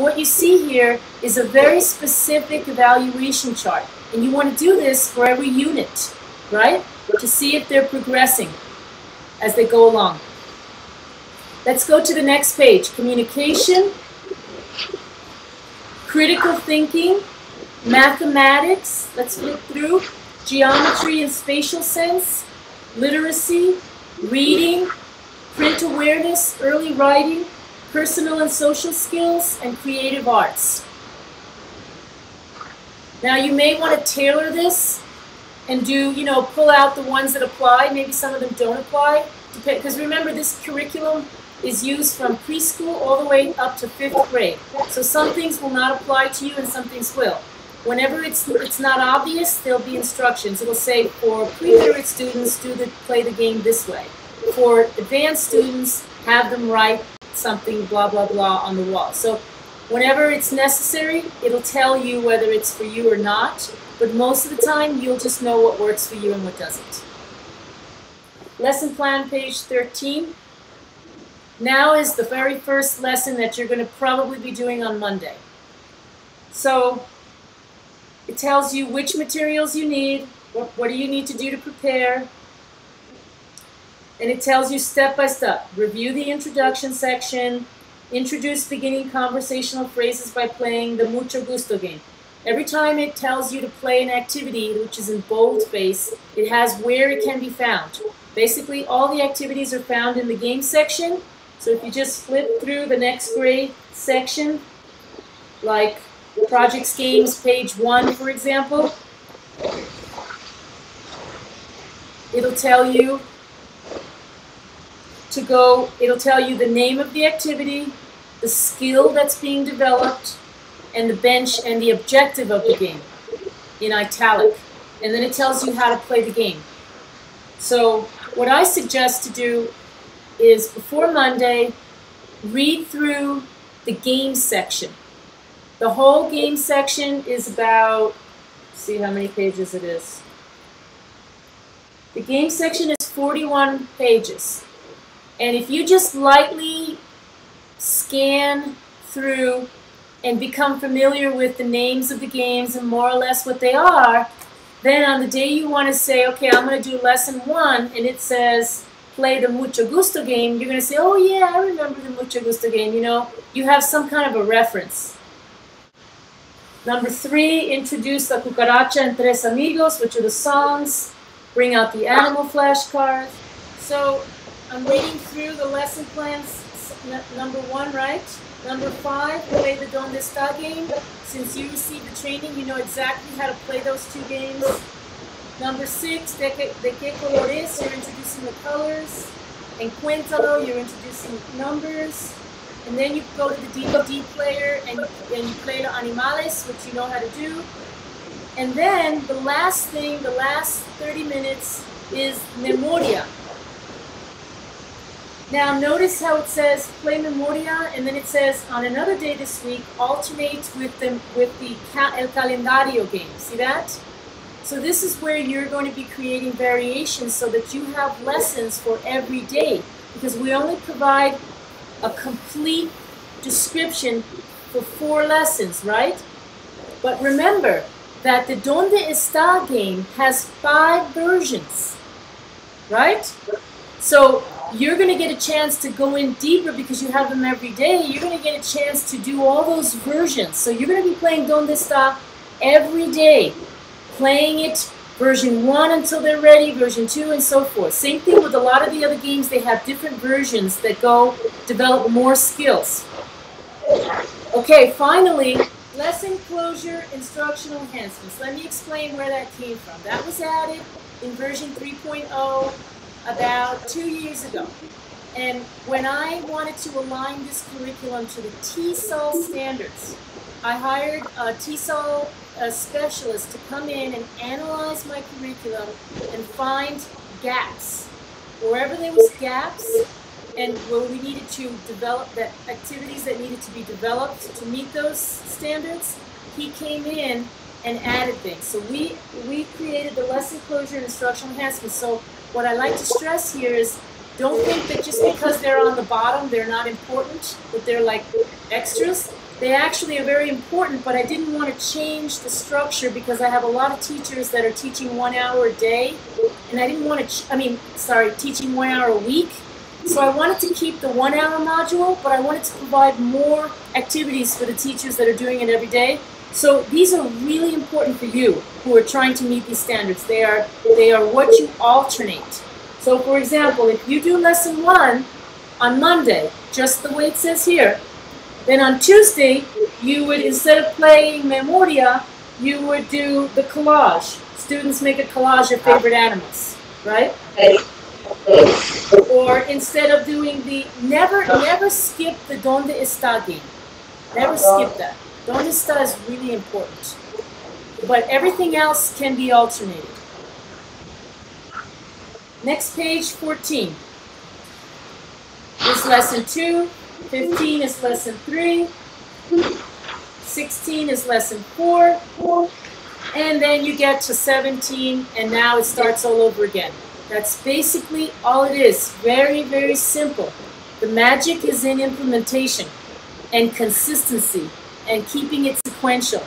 what you see here is a very specific evaluation chart. And you want to do this for every unit, right? To see if they're progressing as they go along. Let's go to the next page. Communication, critical thinking, mathematics, let's flip through, geometry and spatial sense, literacy, reading, print awareness, early writing, personal and social skills, and creative arts. Now you may want to tailor this and do, pull out the ones that apply. Maybe some of them don't apply. Because remember, this curriculum is used from preschool all the way up to 5th grade. So some things will not apply to you and some things will. Whenever it's not obvious, there'll be instructions. It'll say, for pre-literate students, play the game this way. For advanced students, have them write something blah, blah, blah on the wall. So whenever it's necessary, it'll tell you whether it's for you or not. But most of the time, you'll just know what works for you and what doesn't. Lesson plan, page 13. Now is the very first lesson that you're going to probably be doing on Monday. So it tells you which materials you need, what do you need to do to prepare, and it tells you step by step. Review the introduction section, introduce beginning conversational phrases by playing the Mucho Gusto game. Every time it tells you to play an activity, which is in boldface, it has where it can be found. Basically, all the activities are found in the game section. So if you just flip through the next grade section, like projects games, page 1, for example, it'll tell you to go, it'll tell you the name of the activity, the skill that's being developed, and the bench and the objective of the game in italic. And then it tells you how to play the game. So what I suggest to do is before Monday, read through the game section. The whole game section is about, see how many pages it is. The game section is 41 pages. And if you just lightly scan through and become familiar with the names of the games and more or less what they are, then on the day you want to say, okay, I'm going to do lesson 1, and it says, play the Mucho Gusto game, you're going to say, oh yeah, I remember the Mucho Gusto game, you have some kind of a reference. Number 3, introduce La Cucaracha and Tres Amigos, which are the songs. Bring out the animal flashcards. So I'm reading through the lesson plans, number 1, right? Number 5, play the Donde Está game. Since you received the training, you know exactly how to play those 2 games. Number 6, de qué colores, you're introducing the colors. And Cuéntalo, you're introducing numbers. And then you go to the DVD player and you play the Animales, which you know how to do. And then the last thing, the last 30 minutes is Memoria. Now notice how it says play Memoria, and then it says on another day this week alternate with the El Calendario game. See that? So this is where you're going to be creating variations so that you have lessons for every day, because we only provide a complete description for 4 lessons, right? But remember that the Donde Está game has 5 versions, right? So you're going to get a chance to go in deeper because you have them every day. You're going to get a chance to do all those versions. So you're going to be playing Donde Está every day, playing it version 1 until they're ready, version 2, and so forth. Same thing with a lot of the other games. They have different versions that go develop more skills. Okay, finally, lesson closure, instructional enhancements. Let me explain where that came from. That was added in version 3.0 about 2 years ago. And when I wanted to align this curriculum to the TESOL standards, I hired a TESOL specialist to come in and analyze my curriculum and find gaps. Wherever there was gaps and where we needed to develop that activities that needed to be developed to meet those standards, he came in and added things. So we created the lesson closure and instructional enhancements. So what I like to stress here is don't think that just because they're on the bottom, they're not important, that they're like extras. They actually are very important, but I didn't want to change the structure because I have a lot of teachers that are teaching 1 hour a day, and I didn't want to, teaching 1 hour a week. So I wanted to keep the 1 hour module, but I wanted to provide more activities for the teachers that are doing it every day. So these are really important for you who are trying to meet these standards. They are what you alternate. So for example, if you do lesson 1 on Monday, just the way it says here, then on Tuesday, you would, instead of playing Memoria, you would do the collage. Students make a collage of favorite animals, right? Or instead of doing the, never skip the Donde Está game. Never skip that. Donde Está is really important. But everything else can be alternated. Next page, 14. This lesson 2. 15 is lesson 3. 16 is lesson 4. And then you get to 17, and now it starts all over again. That's basically all it is. Very, very simple. The magic is in implementation and consistency and keeping it sequential.